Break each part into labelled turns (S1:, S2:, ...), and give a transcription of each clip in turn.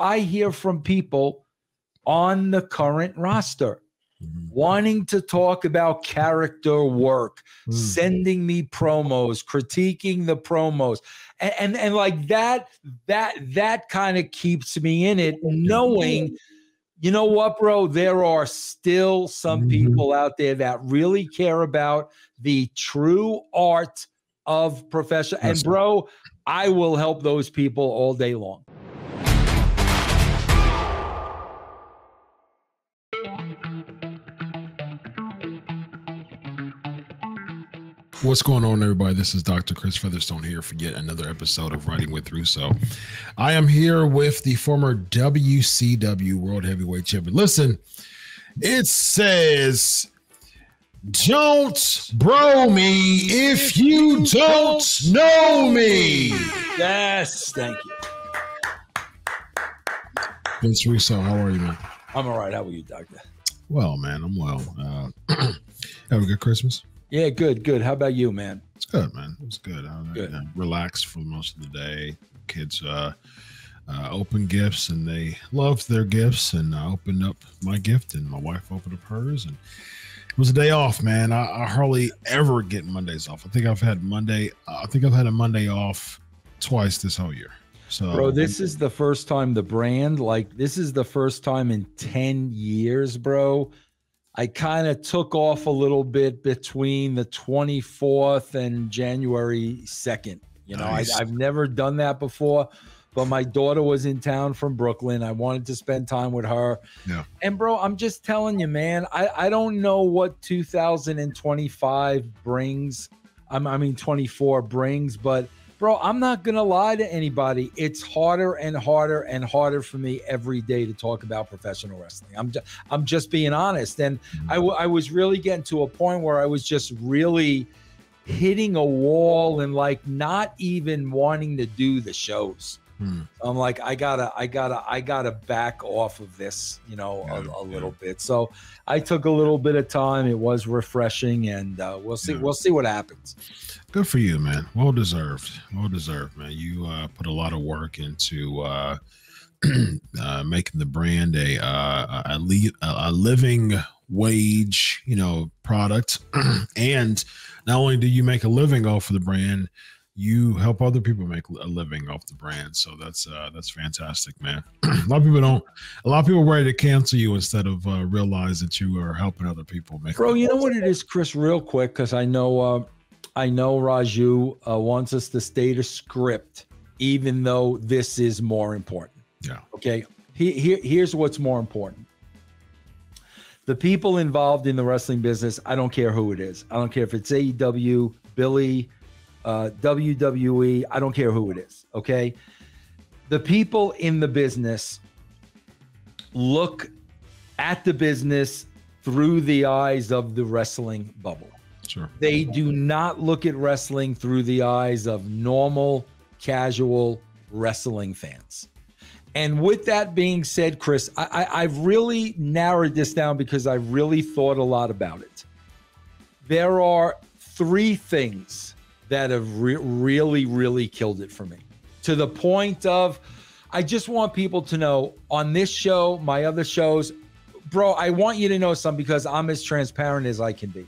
S1: I hear from people on the current roster wanting to talk about character work, sending me promos, critiquing the promos. And like that kind of keeps me in it, knowing, you know what, bro, there are still some people out there that really care about the true art of professional. And bro, I will help those people all day long.
S2: What's going on, everybody? This is Dr. Chris Featherstone here for yet another episode of Writing with Russo. I am here with the former WCW World Heavyweight Champion. Listen, it says, don't bro me if you don't know me.
S1: Yes, thank you.
S2: Vince Russo, how are you, man?
S1: I'm all right. How are you, doctor?
S2: Well, man, I'm well. Have a good Christmas?
S1: Yeah, good. How about you, man?
S2: It's good, man. It was good.
S1: Good.
S2: I relaxed for most of the day. Kids opened gifts, and they loved their gifts, and I opened up my gift, and my wife opened up hers, and it was a day off, man. I hardly ever get Mondays off. I think I've had a Monday off twice this whole year. So,
S1: bro, this is the first time this is the first time in 10 years, bro. I kind of took off a little bit between the 24th and January 2nd. You know, nice. I've never done that before, but my daughter was in town from Brooklyn. I wanted to spend time with her. Yeah. And bro, I'm just telling you, man, I don't know what 2025 brings. 24 brings, but bro, I'm not going to lie to anybody. It's harder and harder and harder for me every day to talk about professional wrestling. I'm just being honest. And I was really getting to a point where I was just really hitting a wall and like not even wanting to do the shows. I'm like, I gotta back off of this, you know, a little bit. So I took a little bit of time. It was refreshing, and we'll see what happens.
S2: Good for you, man. Well deserved, man. You put a lot of work into making the brand a living wage, you know, product. And not only do you make a living off of the brand, you help other people make a living off the brand. So that's fantastic, man. A lot of people ready to cancel you instead of realize that you are helping other people make.
S1: Bro, you know what it is, Chris, real quick, because I know Raju wants us to state a script, even though this is more important.
S2: Yeah.
S1: Okay. Here's what's more important. The people involved in the wrestling business, I don't care who it is. I don't care if it's AEW, Billy, WWE, I don't care who it is, okay? The people in the business look at the business through the eyes of the wrestling bubble.
S2: Sure.
S1: They do not look at wrestling through the eyes of normal, casual wrestling fans. And with that being said, Chris, I've really narrowed this down because I've really thought a lot about it. There are three things that have really, really killed it for me, to the point of, I just want people to know on this show, my other shows, bro, I want you to know something because I'm as transparent as I can be.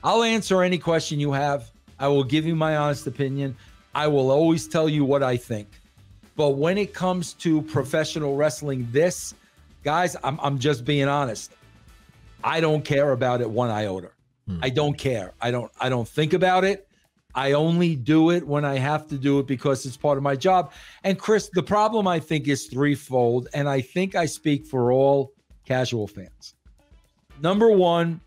S1: I'll answer any question you have. I will give you my honest opinion. I will always tell you what I think. But when it comes to professional wrestling, guys, I'm just being honest. I don't care about it one iota. I don't care. I don't think about it. I only do it when I have to do it because it's part of my job. And Chris, the problem I think is threefold, and I think I speak for all casual fans. Number one,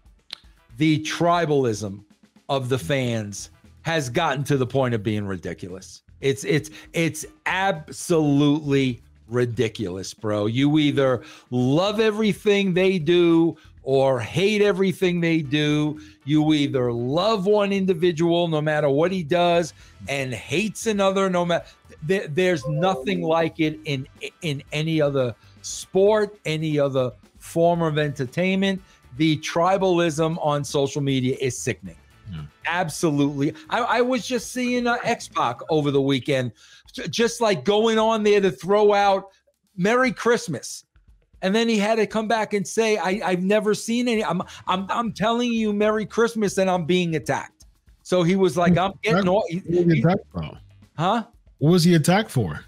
S1: the tribalism of the fans has gotten to the point of being ridiculous. It's absolutely ridiculous, bro. You either love everything they do or hate everything they do. You either love one individual no matter what he does and hates another no matter. There's nothing like it in any other sport, any other form of entertainment. The tribalism on social media is sickening. Yeah. Absolutely. I was just seeing X-Pac over the weekend, just like going on there to throw out Merry Christmas. And then he had to come back and say, I've never seen any. I'm telling you Merry Christmas, and I'm being attacked. So he was like, I'm getting all. Huh?
S2: What was he attacked for?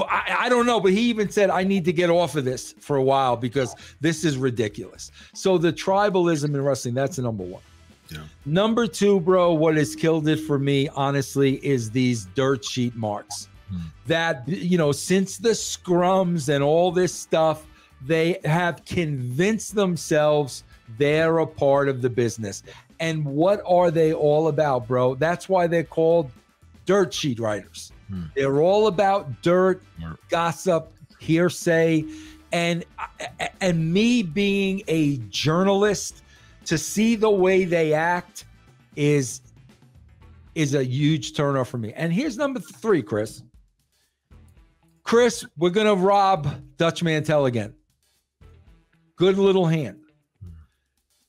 S1: I don't know, but he even said, I need to get off of this for a while because this is ridiculous. So the tribalism in wrestling, that's the number one.
S2: Yeah.
S1: Number two, bro, what has killed it for me, honestly, is these dirt sheet marks. That, since the scrums and all this stuff, they have convinced themselves they're a part of the business. And what are they all about, bro? That's why they're called dirt sheet writers. They're all about dirt, gossip, hearsay, and me being a journalist, to see the way they act is a huge turnoff for me. And here's number three, Chris. Chris, we're going to rob Dutch Mantel again. Good little hand.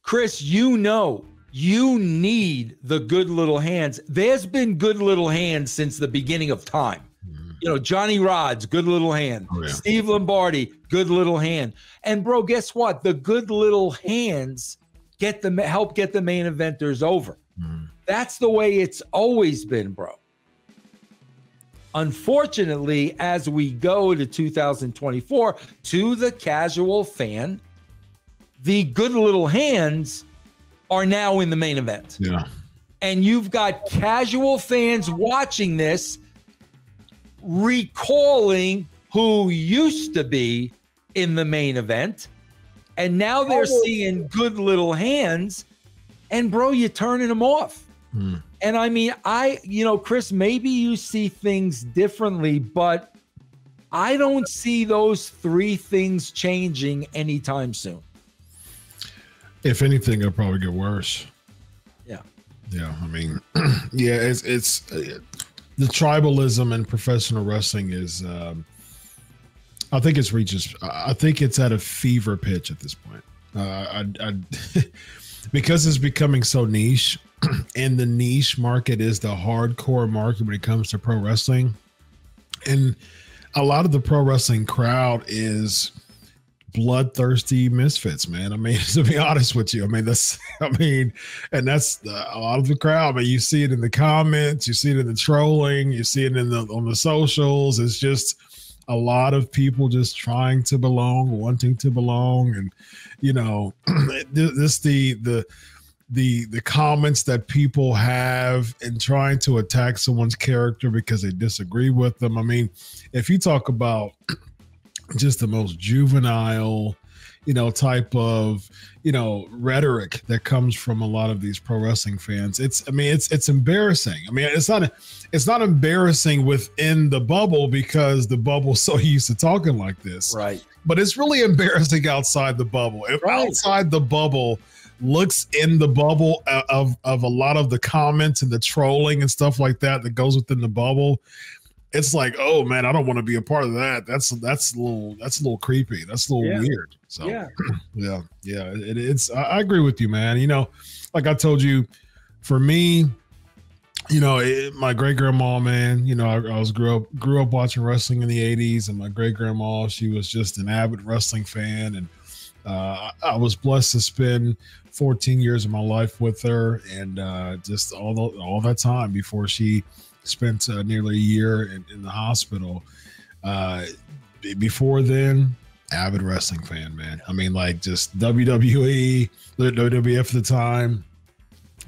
S1: Chris, you need the good little hands. There's been good little hands since the beginning of time. Johnny Rodz, good little hand. Oh, yeah. Steve Lombardi, good little hand. And bro, guess what? The good little hands help get the main eventers over. That's the way it's always been, bro. Unfortunately, as we go to 2024, to the casual fan, the good little hands are now in the main event.
S2: Yeah.
S1: And you've got casual fans watching this, recalling who used to be in the main event. And now they're seeing good little hands. And bro, you're turning them off. And I mean, Chris, maybe you see things differently, but I don't see those three things changing anytime soon.
S2: If anything, it'll probably get worse.
S1: Yeah.
S2: Yeah. I mean, yeah, it's the tribalism in professional wrestling is, I think it's at a fever pitch at this point. Because it's becoming so niche, and the niche market is the hardcore market when it comes to pro wrestling. And a lot of the pro wrestling crowd is bloodthirsty misfits, man. I mean, to be honest with you, and that's a lot of the crowd. But you see it in the comments, you see it in the trolling, you see it on the socials. It's just a lot of people just trying to belong, wanting to belong, and the comments that people have and trying to attack someone's character because they disagree with them. I mean, if you talk about just the most juvenile, type of, rhetoric that comes from a lot of these pro wrestling fans, it's embarrassing. I mean, it's not embarrassing within the bubble because the bubble's so used to talking like this.
S1: Right.
S2: But it's really embarrassing outside the bubble. If outside the bubble looks in the bubble of a lot of the comments and the trolling and stuff like that goes within the bubble, it's like, oh man, I don't want to be a part of that. That's a little creepy. That's a little weird. So yeah. It's I agree with you, man. Like I told you, for me, my great grandma, man, I grew up watching wrestling in the 80s, and my great grandma, she was just an avid wrestling fan, and I was blessed to spend 14 years of my life with her, and just all that time before she spent nearly a year in the hospital. Before then, avid wrestling fan, man. I mean, like just WWE, WWF at the time,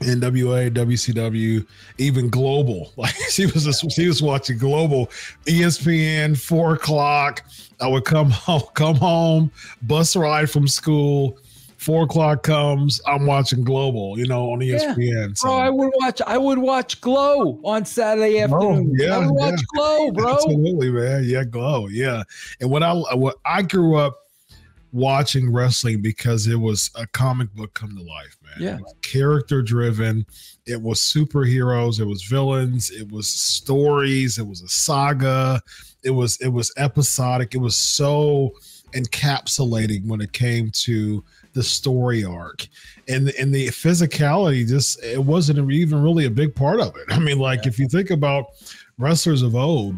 S2: NWA, WCW, even Global. Like she was watching Global, ESPN, 4 o'clock. I would come home, bus ride from school. 4 o'clock comes, I'm watching Global, on ESPN. Yeah.
S1: So. Bro, I would watch Glow on Saturday afternoon. I would watch Glow, bro.
S2: Absolutely, man. Yeah, Glow. Yeah. And what I grew up watching wrestling because it was a comic book come to life, man.
S1: Yeah.
S2: It was character driven. It was superheroes. It was villains. It was stories. It was a saga. It was episodic. It was so encapsulating when it came to the story arc, and the physicality, just it wasn't even really a big part of it. I mean, like if you think about wrestlers of old,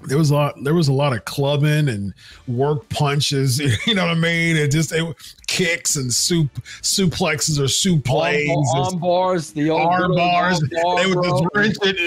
S2: there was a lot of clubbing and work punches, you know what I mean? And just kicks and suplexes or suplanes,
S1: arm bars, the old
S2: arm bars. They would just wrench it,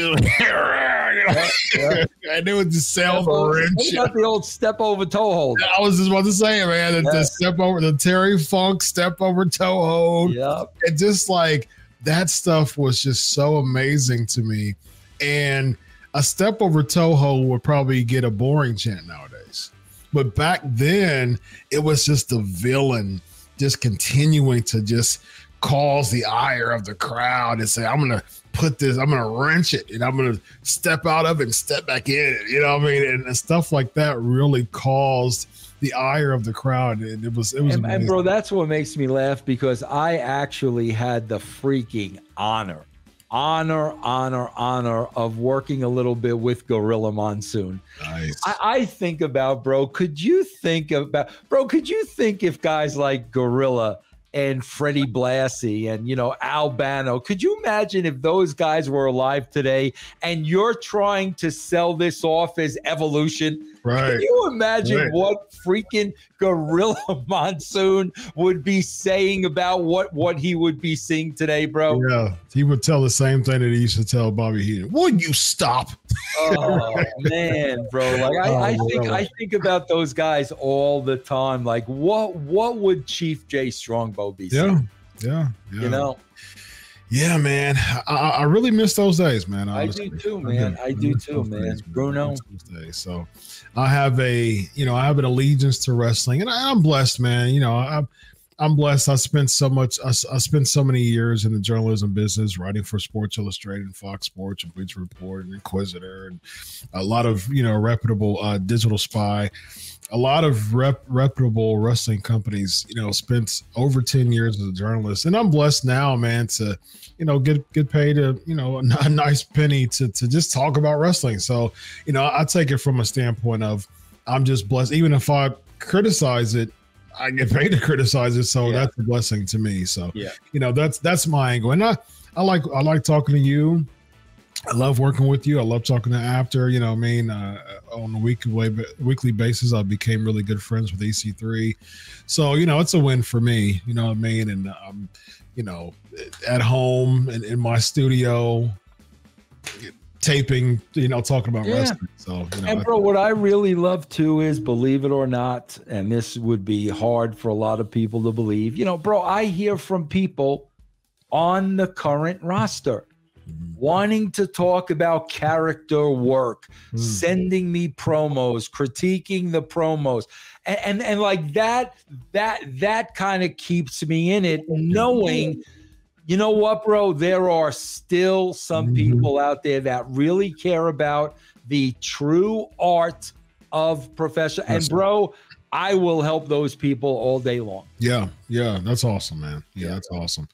S2: and they would just sell the wrench.
S1: What about the old step over toe hold?
S2: I was just about to say, man, the step over, the Terry Funk step over toe hold.
S1: Yep.
S2: And just like that stuff was just so amazing to me. And a step over toe hold would probably get a boring chant nowadays. But back then, it was just the villain just continuing to just cause the ire of the crowd and say, I'm going to put this, I'm going to wrench it, and I'm going to step out of it and step back in it. You know what I mean? And stuff like that really caused the ire of the crowd. And it was
S1: and bro, that's what makes me laugh, because I actually had the freaking honor of working a little bit with Gorilla Monsoon.
S2: Nice.
S1: I think about, bro, could you think if guys like Gorilla and Freddie Blassie and, you know, Albano, could you imagine if those guys were alive today and you're trying to sell this off as evolution?
S2: Right.
S1: Can you imagine what freaking Gorilla Monsoon would be saying about what he would be seeing today, bro?
S2: Yeah, he would tell the same thing that he used to tell Bobby Heenan. Would you stop?
S1: Oh man, bro! Like I think about those guys all the time. Like, what would Chief Jay Strongbow be saying?
S2: Yeah.
S1: You know.
S2: Yeah, man. I really miss those days, man.
S1: Honestly. I do too, man. I do too, man. Bruno.
S2: So I have an allegiance to wrestling, and I'm blessed, man. You know, I'm blessed. I spent so many years in the journalism business, writing for Sports Illustrated and Fox Sports and Bleacher Report and Inquisitor, and a lot of, you know, reputable Digital Spy. A lot of reputable wrestling companies, you know, spent over 10 years as a journalist. And I'm blessed now, man, to, you know, get paid a nice penny to just talk about wrestling. So, you know, I take it from a standpoint of I'm just blessed. Even if I criticize it, I get paid to criticize it. So that's a blessing to me. So, you know, that's my angle. And I like talking to you. I love working with you. I love talking to After, you know what I mean? On a weekly basis, I became really good friends with EC3. So, you know, it's a win for me, you know what I mean? And I'm, you know, at home and in my studio taping, you know, talking about wrestling. So, you know,
S1: and bro, what I really love too is, believe it or not, and this would be hard for a lot of people to believe, you know, bro, I hear from people on the current roster wanting to talk about character work, sending me promos, critiquing the promos. And like that kind of keeps me in it, knowing, you know what, bro, there are still some people out there that really care about the true art of professional. And bro, I will help those people all day long.
S2: Yeah. That's awesome, man. Yeah, that's awesome.